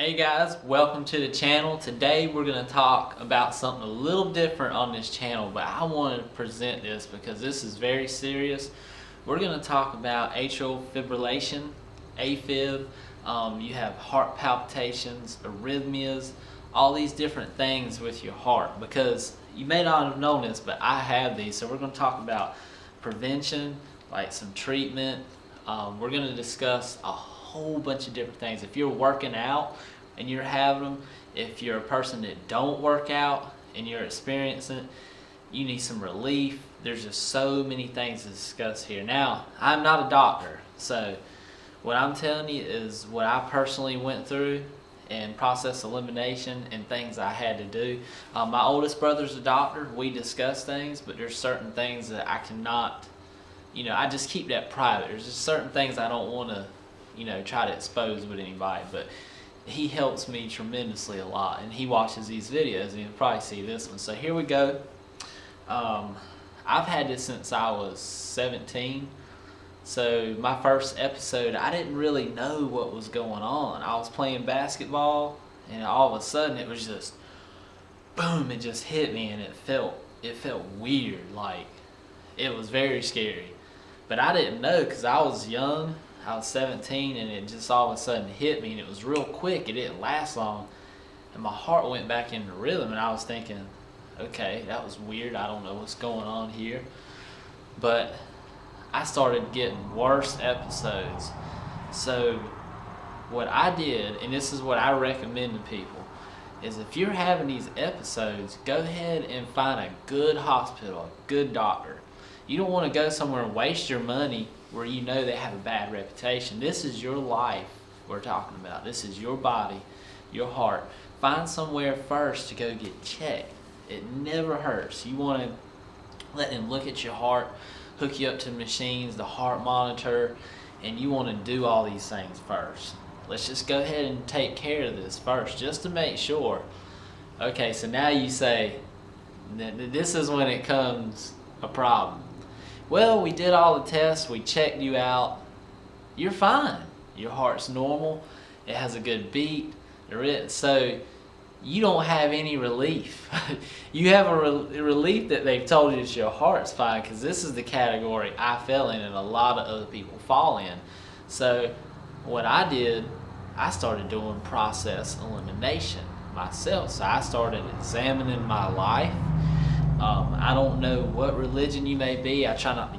Hey guys, welcome to the channel. Today we're going to talk about something a little different on this channel, but I want to present this because this is very serious. We're going to talk about atrial fibrillation, AFib. You have heart palpitations, arrhythmias, all these different things with your heart, because you may not have known this, but I have these. So we're going to talk about prevention, like some treatment. We're going to discuss a whole bunch of different things. If you're working out and you're having them, if you're a person that don't work out and you're experiencing it, you need some relief. There's just so many things to discuss here. Now, I'm not a doctor, so what I'm telling you is what I personally went through and process elimination and things I had to do. My oldest brother's a doctor. We discuss things, but there's certain things that I cannot, I just keep that private. There's just certain things I don't want to try to expose with anybody, but he helps me tremendously a lot, and he watches these videos, and you'll probably see this one. So here we go. I've had this since I was 17. So my first episode, I didn't really know what was going on. I was playing basketball, and all of a sudden it was just boom, it just hit me, and it felt weird. Like, it was very scary, but I didn't know because I was young. I was 17, and it just all of a sudden hit me, and it was real quick. It didn't last long, and my heart went back into rhythm, and I was thinking, okay, that was weird. I don't know what's going on here. But I started getting worse episodes. So what I did, and this is what I recommend to people, is if you're having these episodes, go ahead and find a good hospital, a good doctor. You don't want to go somewhere and waste your money where you know they have a bad reputation. This is your life we're talking about. This is your body, your heart. Find somewhere first to go get checked. It never hurts. You want to let them look at your heart, hook you up to machines, the heart monitor, and you want to do all these things first. Let's just go ahead and take care of this first, just to make sure. Okay, so now you say, this is when it comes a problem. Well, we did all the tests, we checked you out, you're fine. Your heart's normal, it has a good beat, so you don't have any relief. You have a relief that they've told you that your heart's fine, because this is the category I fell in and a lot of other people fall in. So what I did, I started doing process elimination myself. So I started examining my life. I don't know what religion you may be. I try not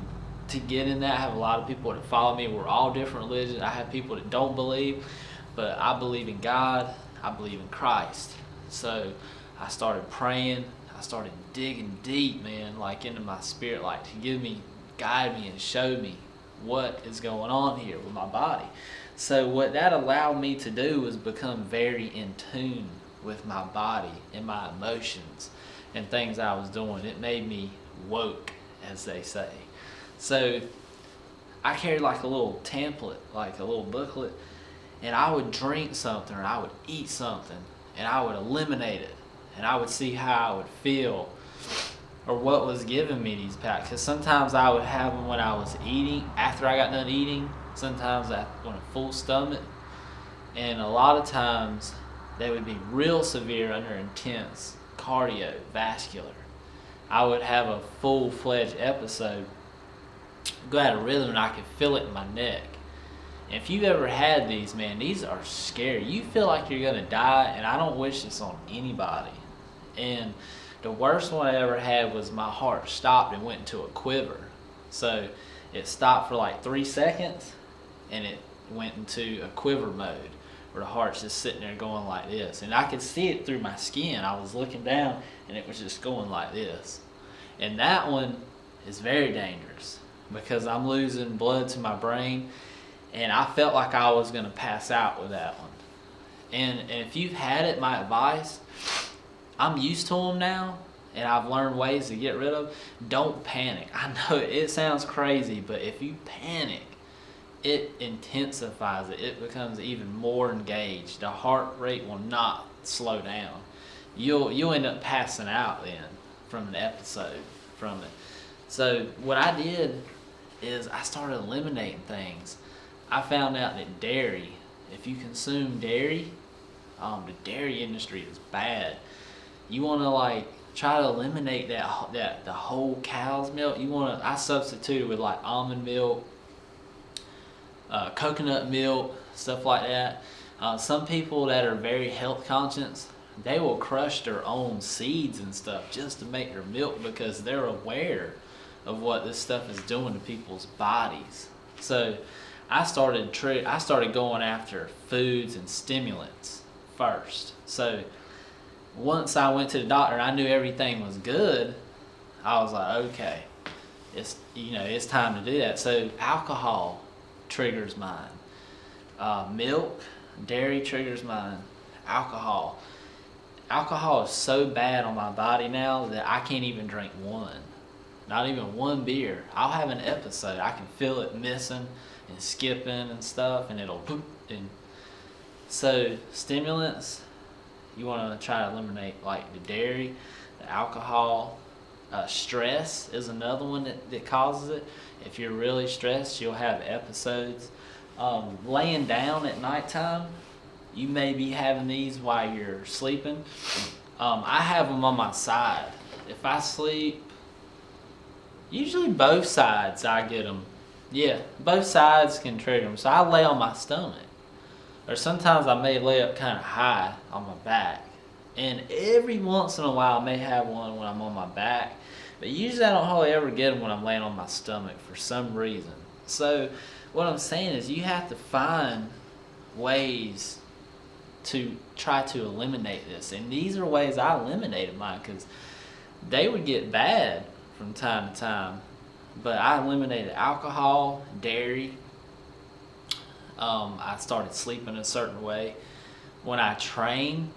to get in that. I have a lot of people that follow me. We're all different religions. I have people that don't believe, but I believe in God. I believe in Christ. So I started praying. I started digging deep, man, like into my spirit, like to guide me and show me what is going on here with my body. So what that allowed me to do was become very in tune with my body and my emotions and things I was doing. It made me woke, as they say. So I carried like a little template, like a little booklet, and I would drink something or I would eat something and I would eliminate it, and I would see how I would feel or what was giving me these packs. Because sometimes I would have them when I was eating, after I got done eating, sometimes on a full stomach, and a lot of times they would be real severe under intense cardiovascular. I would have a full-fledged episode, go out of rhythm, and I could feel it in my neck. And if you've ever had these, man, these are scary. You feel like you're gonna die, and I don't wish this on anybody. And the worst one I ever had was my heart stopped and went into a quiver. So it stopped for like 3 seconds, and it went into a quiver mode, where the heart's just sitting there going like this. And I could see it through my skin. I was looking down, and it was just going like this. And that one is very dangerous, because I'm losing blood to my brain, and I felt like I was going to pass out with that one. And if you've had it, my advice, I'm used to them now, and I've learned ways to get rid of. Don't panic. I know it sounds crazy, but if you panic, it intensifies it. It becomes even more engaged. The heart rate will not slow down. You'll end up passing out then from an episode from it. So what I did is I started eliminating things. I found out that dairy, if you consume dairy, The dairy industry is bad. You want to like try to eliminate that the whole cow's milk. I substitute it with like almond milk, coconut milk, stuff like that. Some people that are very health conscious, they will crush their own seeds and stuff just to make their milk because they're aware of what this stuff is doing to people's bodies. So I started going after foods and stimulants first. So once I went to the doctor and I knew everything was good, I was like, okay, it's time to do that. So alcohol triggers mine. Milk, dairy triggers mine. Alcohol is so bad on my body now that I can't even drink one. Not even one beer. I'll have an episode. I can feel it missing and skipping and stuff, and it'll poop. And so stimulants, you want to try to eliminate like the dairy, the alcohol. Stress is another one that causes it. If you're really stressed, you'll have episodes. Laying down at nighttime, you may be having these while you're sleeping. I have them on my side. If I sleep, usually both sides I get them. Yeah, both sides can trigger them. So I lay on my stomach. Or sometimes I may lay up kind of high on my back. And every once in a while I may have one when I'm on my back. But usually I don't hardly ever get them when I'm laying on my stomach for some reason. So what I'm saying is you have to find ways to try to eliminate this. And these are ways I eliminated mine because they would get bad from time to time. But I eliminated alcohol, dairy. I started sleeping a certain way. When I train,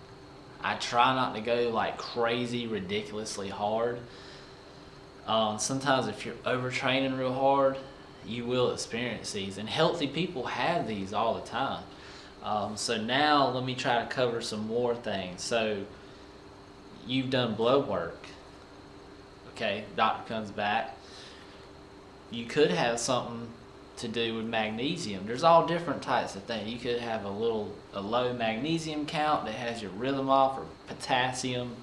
I try not to go like crazy, ridiculously hard. Sometimes if you're overtraining real hard, you will experience these. And healthy people have these all the time. So now let me try to cover some more things. So you've done blood work. Okay, doctor comes back. You could have something to do with magnesium. There's all different types of things. You could have a low magnesium count that has your rhythm off, or potassium.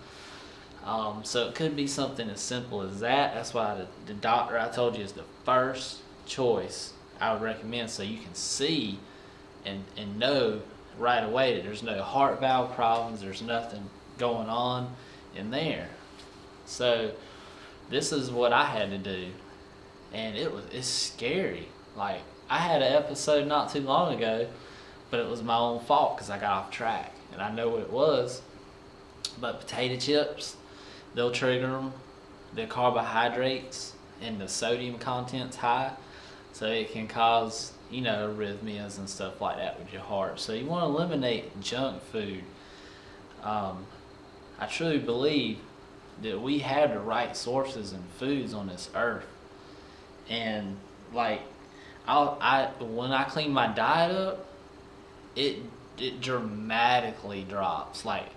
So it could be something as simple as that. That's why the doctor I told you is the first choice I would recommend, so you can see and know right away that there's no heart valve problems, there's nothing going on in there. So this is what I had to do, and it's scary. Like, I had an episode not too long ago, but it was my own fault because I got off track, and I know what it was. But potato chips, they'll trigger them. The carbohydrates and the sodium content's high, so it can cause, arrhythmias and stuff like that with your heart. So you want to eliminate junk food. I truly believe that we have the right sources and foods on this earth, and like when I clean my diet up, it dramatically drops. Like,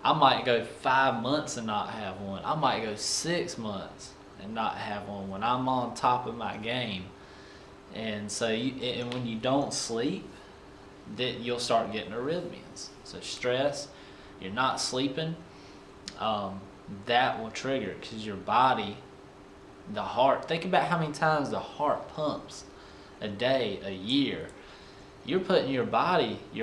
I might go 5 months and not have one. I might go 6 months and not have one when I'm on top of my game. And so and when you don't sleep, that you'll start getting arrhythmias. So stress, you're not sleeping, that will trigger, because your body, the heart, think about how many times the heart pumps a day, a year. You're putting your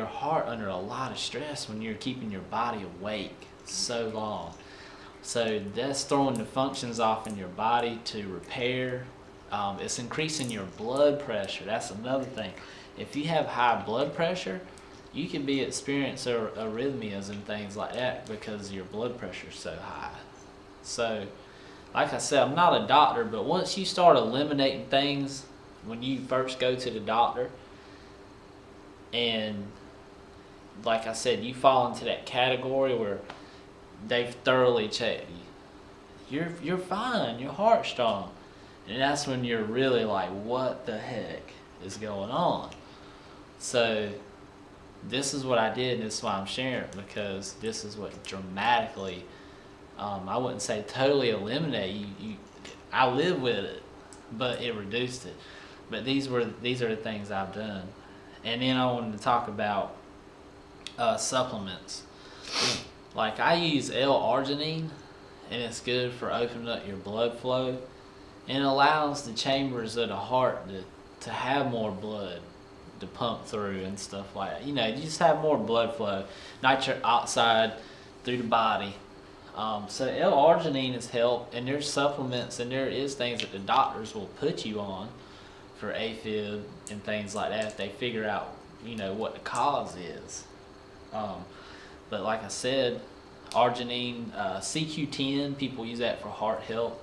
heart under a lot of stress when you're keeping your body awake so long. So that's throwing the functions off in your body to repair. It's increasing your blood pressure. That's another thing. If you have high blood pressure, you can be experiencing arrhythmias and things like that because your blood pressure is so high. So, like I said, I'm not a doctor, but once you start eliminating things when you first go to the doctor, and like I said, you fall into that category where they've thoroughly checked you, you're fine, your heart's strong, and that's when you're really like, what the heck is going on? So this is what I did, and this is why I'm sharing it, because this is what dramatically, I wouldn't say totally eliminate you. I live with it, but it reduced it. But these are the things I've done. And then I wanted to talk about supplements. Like I use L-arginine, and it's good for opening up your blood flow, and it allows the chambers of the heart to have more blood to pump through and stuff like that. You know, you just have more blood flow, nitric oxide through the body. So L-arginine has helped, and there's supplements and there is things that the doctors will put you on for AFib and things like that if they figure out, you know, what the cause is. But like I said, arginine, CQ10, people use that for heart health.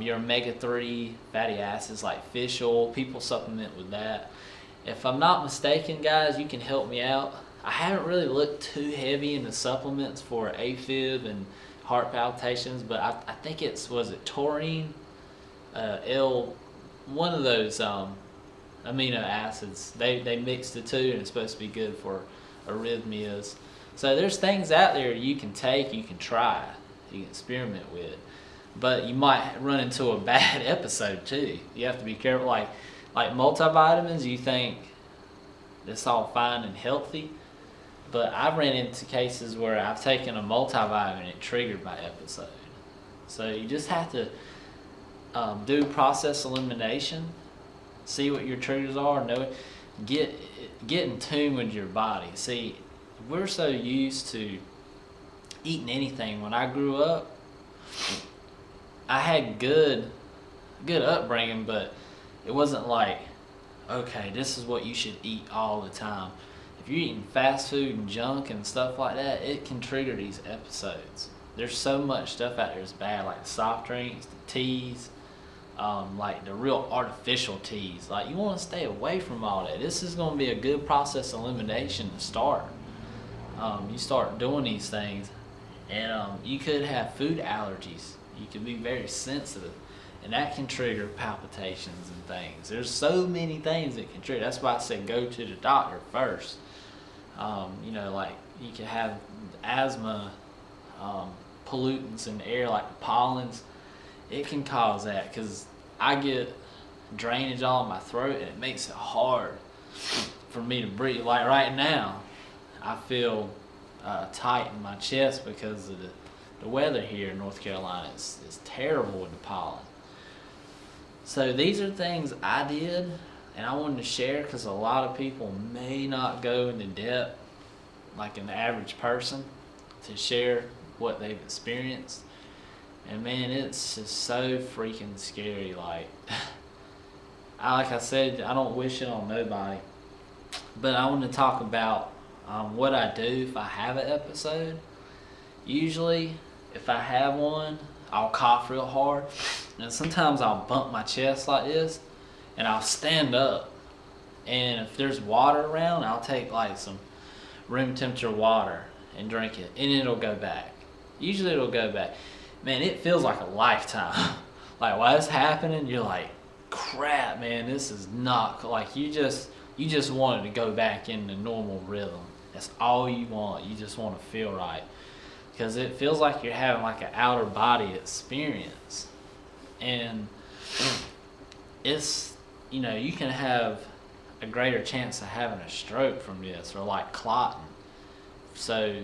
Your omega-3 fatty acids like fish oil, people supplement with that. If I'm not mistaken, guys, you can help me out. I haven't really looked too heavy into supplements for AFib and heart palpitations, but I think was it taurine, one of those amino acids. They mix the two, and it's supposed to be good for arrhythmias. So there's things out there you can take, you can try, you can experiment with, but you might run into a bad episode too. You have to be careful. Like multivitamins, you think it's all fine and healthy, but I've ran into cases where I've taken a multivitamin and it triggered my episode. So you just have to do process elimination, see what your triggers are, know it, get in tune with your body. See, we're so used to eating anything. When I grew up, I had good upbringing, but it wasn't like, okay, this is what you should eat all the time. If you're eating fast food and junk and stuff like that, it can trigger these episodes. There's so much stuff out there that's bad, like the soft drinks, the teas, like the real artificial teas. Like, you want to stay away from all that. This is going to be a good process elimination to start. You start doing these things, and you could have food allergies. You could be very sensitive, and that can trigger palpitations and things. There's so many things that can trigger. That's why I said go to the doctor first. You know, like you could have asthma, pollutants in the air, like the pollens. It can cause that, because I get drainage all in my throat, and it makes it hard for me to breathe. Like right now, I feel tight in my chest because of the weather here in North Carolina is terrible with the pollen. So these are things I did, and I wanted to share because a lot of people may not go into depth like an average person to share what they've experienced. And man, it's just so freaking scary. Like I said, I don't wish it on nobody, but I want to talk about what I do if I have an episode. Usually, if I have one, I'll cough real hard, and sometimes I'll bump my chest like this, and I'll stand up, and if there's water around, I'll take like some room temperature water and drink it, and it'll go back. Usually it'll go back. Man, it feels like a lifetime. Like while it's happening, you're like, crap, man, this is not, like you just want it to go back in the normal rhythm. That's all you want. You just want to feel right, because it feels like you're having like an outer body experience. And it's, you know, you can have a greater chance of having a stroke from this, or like clotting. So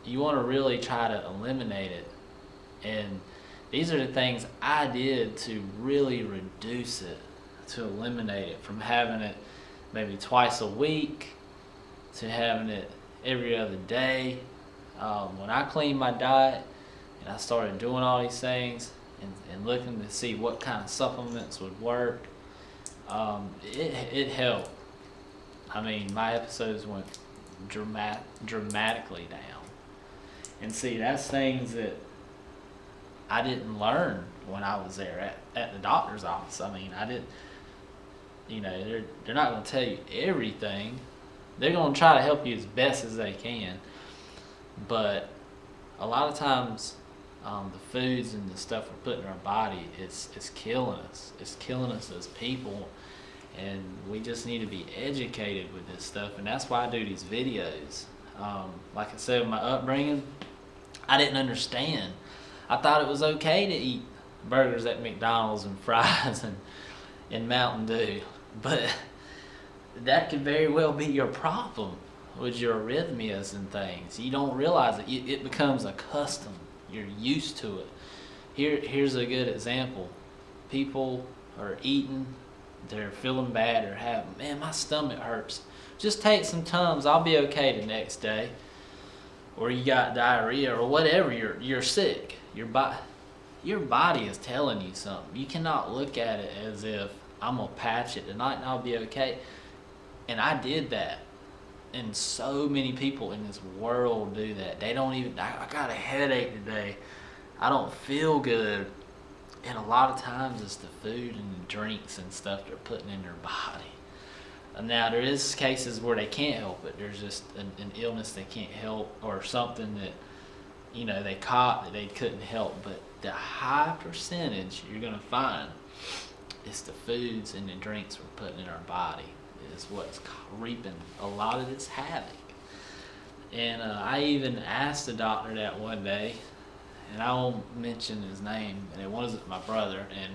you want to really try to eliminate it. And these are the things I did to really reduce it, to eliminate it, from having it maybe twice a week to having it every other day. When I cleaned my diet and I started doing all these things and looking to see what kind of supplements would work, it helped. I mean, my episodes went dramatically down. And see, that's things that I didn't learn when I was there at the doctor's office. I mean, I didn't, you know, they're not going to tell you everything. They're going to try to help you as best as they can. But a lot of times, the foods and the stuff we're putting in our body, it's killing us. It's killing us as people. And we just need to be educated with this stuff. And that's why I do these videos. Like I said, with my upbringing, I didn't understand. I thought it was okay to eat burgers at McDonald's and fries and Mountain Dew. But that could very well be your problem. with your arrhythmias and things. You don't realize it. It becomes a custom. You're used to it. Here's a good example. People are eating, they're feeling bad, or man, my stomach hurts. Just take some Tums, I'll be okay the next day. Or you got diarrhea or whatever, you're sick. Your body is telling you something. You cannot look at it as if I'm gonna patch it tonight and I'll be okay. And I did that. And so many people in this world do that. They don't even, I got a headache today. I don't feel good. And a lot of times it's the food and the drinks and stuff they're putting in their body. And now there is cases where they can't help it. There's just an illness they can't help, or something that, you know, they caught that they couldn't help. But the high percentage you're gonna find is the foods and the drinks we're putting in our body is what's reaping a lot of this havoc. And I even asked the doctor that one day, and I won't mention his name, and it wasn't my brother, and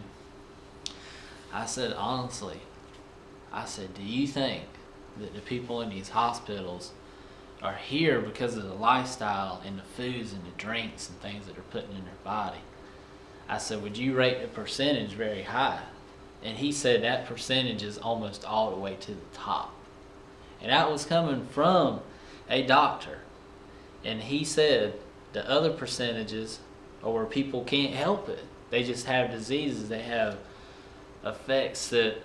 I said, honestly, do you think that the people in these hospitals are here because of the lifestyle and the foods and the drinks and things that they're putting in their body? I said, would you rate the percentage very high? And he said that percentage is almost all the way to the top. And that was coming from a doctor. And he said the other percentages are where people can't help it. They just have diseases. They have effects that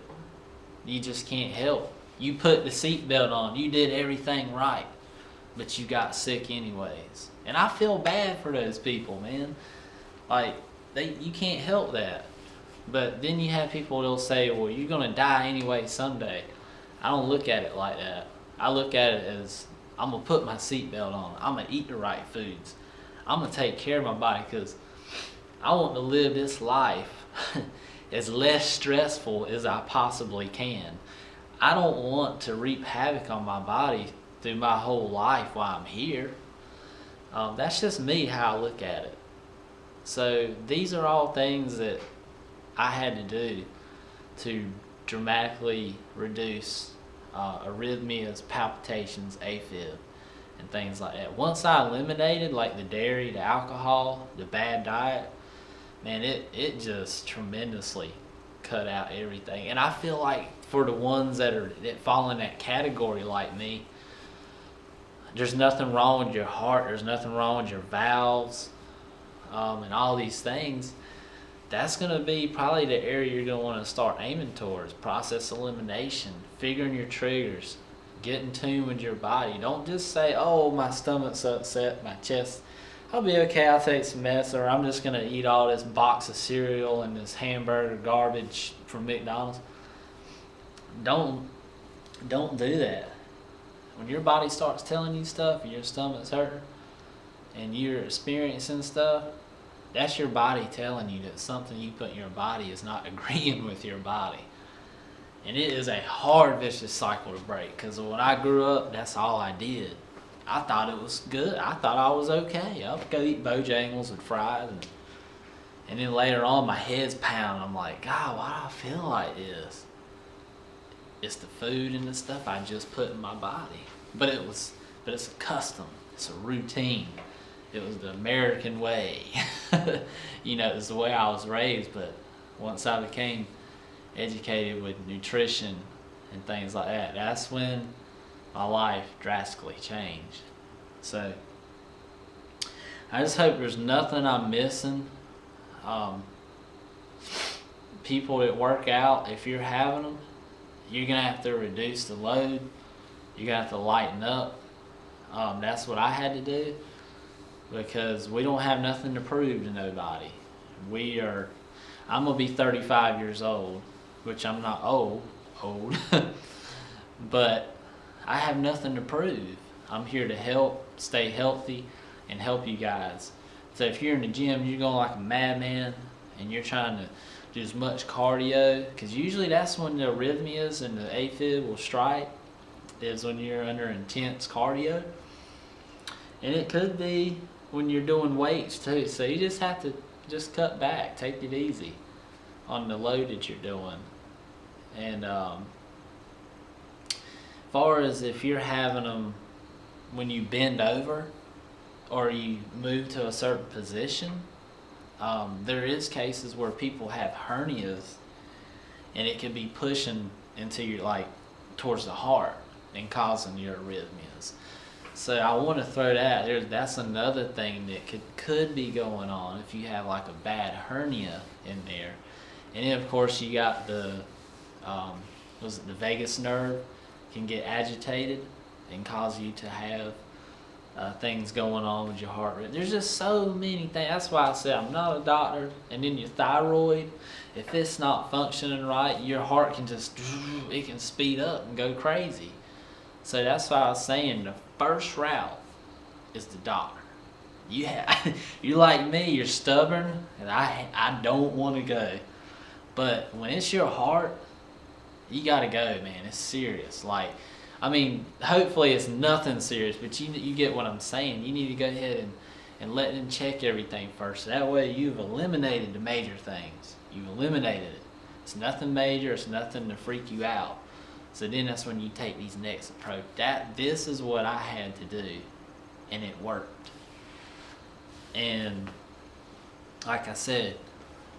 you just can't help. You put the seatbelt on. You did everything right. But you got sick anyways. And I feel bad for those people, man. Like, you can't help that. But then you have people that'll say, well, you're going to die anyway someday. I don't look at it like that. I look at it as, I'm going to put my seatbelt on. I'm going to eat the right foods. I'm going to take care of my body, because I want to live this life as less stressful as I possibly can. I don't want to reap havoc on my body through my whole life while I'm here. That's just me, how I look at it. So these are all things that I had to do to dramatically reduce arrhythmias, palpitations, AFib, and things like that. Once I eliminated like the dairy, the alcohol, the bad diet, man, it just tremendously cut out everything. And I feel like for the ones that fall in that category like me, there's nothing wrong with your heart, there's nothing wrong with your valves, and all these things. That's going to be probably the area you're going to want to start aiming towards. Process elimination, figuring your triggers, get in tune with your body. Don't just say, oh, my stomach's upset, my chest, I'll be okay, I'll take some medicine, or I'm just going to eat all this box of cereal and this hamburger garbage from McDonald's. Don't do that. When your body starts telling you stuff and your stomach's hurting and you're experiencing stuff, that's your body telling you that something you put in your body is not agreeing with your body. And it is a hard, vicious cycle to break, because when I grew up, that's all I did. I thought it was good. I thought I was okay. I would go eat Bojangles and fries. And then later on, my head's pounding. I'm like, God, why do I feel like this? It's the food and the stuff I just put in my body. But it's a custom. It's a routine. It was the American way. You know, it was the way I was raised. But once I became educated with nutrition and things like that, that's when my life drastically changed. So I just hope there's nothing I'm missing. People that work out, if you're having them, you're gonna have to reduce the load. You're gonna have to lighten up. That's what I had to do, because we don't have nothing to prove to nobody. I'm gonna be 35 years old, which I'm not old, but I have nothing to prove. I'm here to help, stay healthy, and help you guys. So if you're in the gym, you're going like a madman, and you're trying to do as much cardio, because usually that's when the arrhythmias and the AFib will strike, is when you're under intense cardio. And it could be when you're doing weights too. So you just have to just cut back, take it easy on the load that you're doing. And far as if you're having them when you bend over or you move to a certain position, there is cases where people have hernias, and it could be pushing into your, like, towards the heart and causing your arrhythmias. So I want to throw that out there. That's another thing that could be going on if you have like a bad hernia in there. And then of course you got the the vagus nerve can get agitated and cause you to have things going on with your heart rate. There's just so many things. That's why I said I'm not a doctor. And then your thyroid, if it's not functioning right, your heart can just, it can speed up and go crazy. So that's why I was saying the first route is the doctor. You're like me, you're stubborn, and I don't want to go. But when it's your heart, you gotta go, man. It's serious. Like, I mean, hopefully it's nothing serious, but you get what I'm saying. You need to go ahead and let them check everything first. That way you've eliminated the major things. You've eliminated it. It's nothing major. It's nothing to freak you out. So then that's when you take these next approach. This is what I had to do, and it worked. And like I said,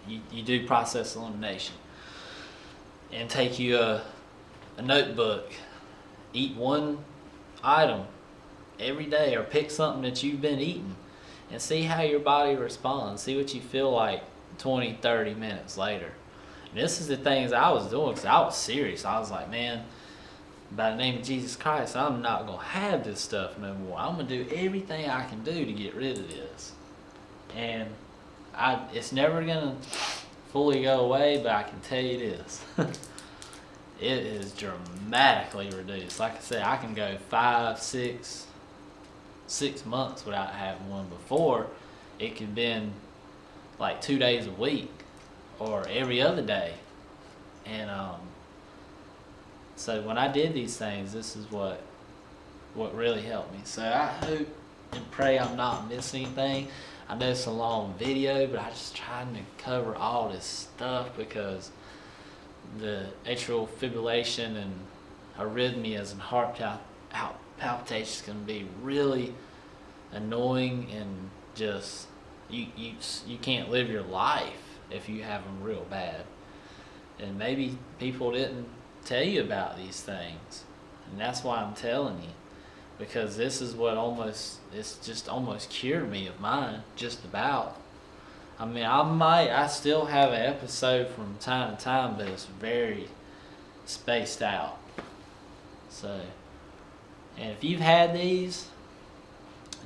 you do process elimination, and take you a notebook, eat one item every day, or pick something that you've been eating, and see how your body responds. See what you feel like 20, 30 minutes later. And this is the things I was doing, because I was serious. I was like, man, by the name of Jesus Christ, I'm not going to have this stuff no more. I'm going to do everything I can do to get rid of this. And it's never going to fully go away, but I can tell you this. It is dramatically reduced. Like I said, I can go 5, 6 months without having one. Before, it could have been like 2 days a week or every other day. And so when I did these things, this is what really helped me. So I hope and pray I'm not missing anything. I know it's a long video, but I just trying to cover all this stuff because the atrial fibrillation and arrhythmias and heart palpitations can be really annoying, and just you can't live your life if you have them real bad. And maybe people didn't tell you about these things, and that's why I'm telling you, because this is what it's just almost cured me of mine, just about. I mean, I still have an episode from time to time, but it's very spaced out. So, and if you've had these,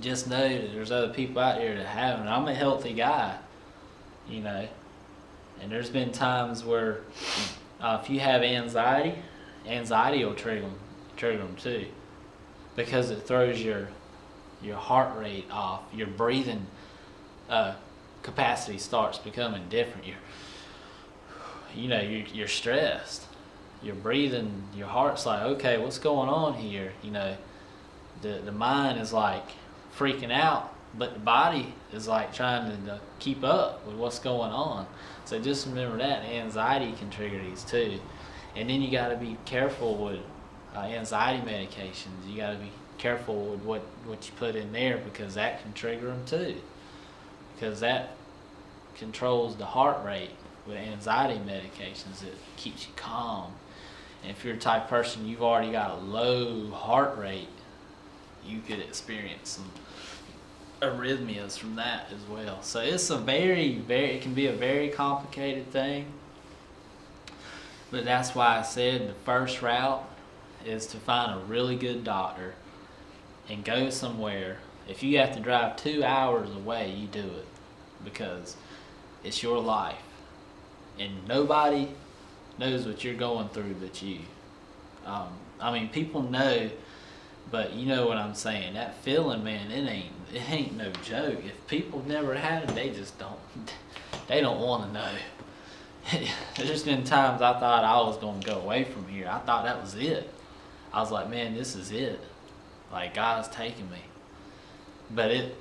just know that there's other people out there that haven't. I'm a healthy guy, you know, and there's been times where if you have anxiety will trigger them too, because it throws your heart rate off, your breathing capacity starts becoming different. You're stressed, you're breathing, your heart's like, okay, what's going on here? You know, the mind is like freaking out, but the body is like trying to keep up with what's going on. So just remember that anxiety can trigger these too. And then you got to be careful with anxiety medications. You got to be careful with what you put in there, because that can trigger them too, because that controls the heart rate. With anxiety medications, it keeps you calm. And if you're the type of person you've already got a low heart rate, you could experience some arrhythmias from that as well. So it's it can be a very complicated thing. But that's why I said the first route is to find a really good doctor and go somewhere. If you have to drive 2 hours away, you do it, because it's your life, and nobody knows what you're going through but you. I mean, people know, but you know what I'm saying. That feeling, man, it ain't no joke. If people never had it, they don't want to know. There's been times I thought I was going to go away from here. I thought that was it. I was like, man, this is it. Like, God's taking me. But it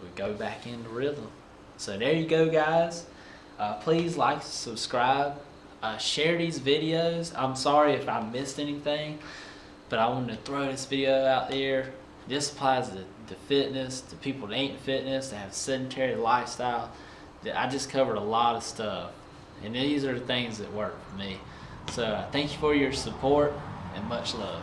would go back into rhythm. So there you go, guys. Please like, subscribe, share these videos. I'm sorry if I missed anything, but I wanted to throw this video out there This applies to fitness, to people that ain't fitness, that have sedentary lifestyle. I just covered a lot of stuff, and these are the things that work for me. So thank you for your support, and much love.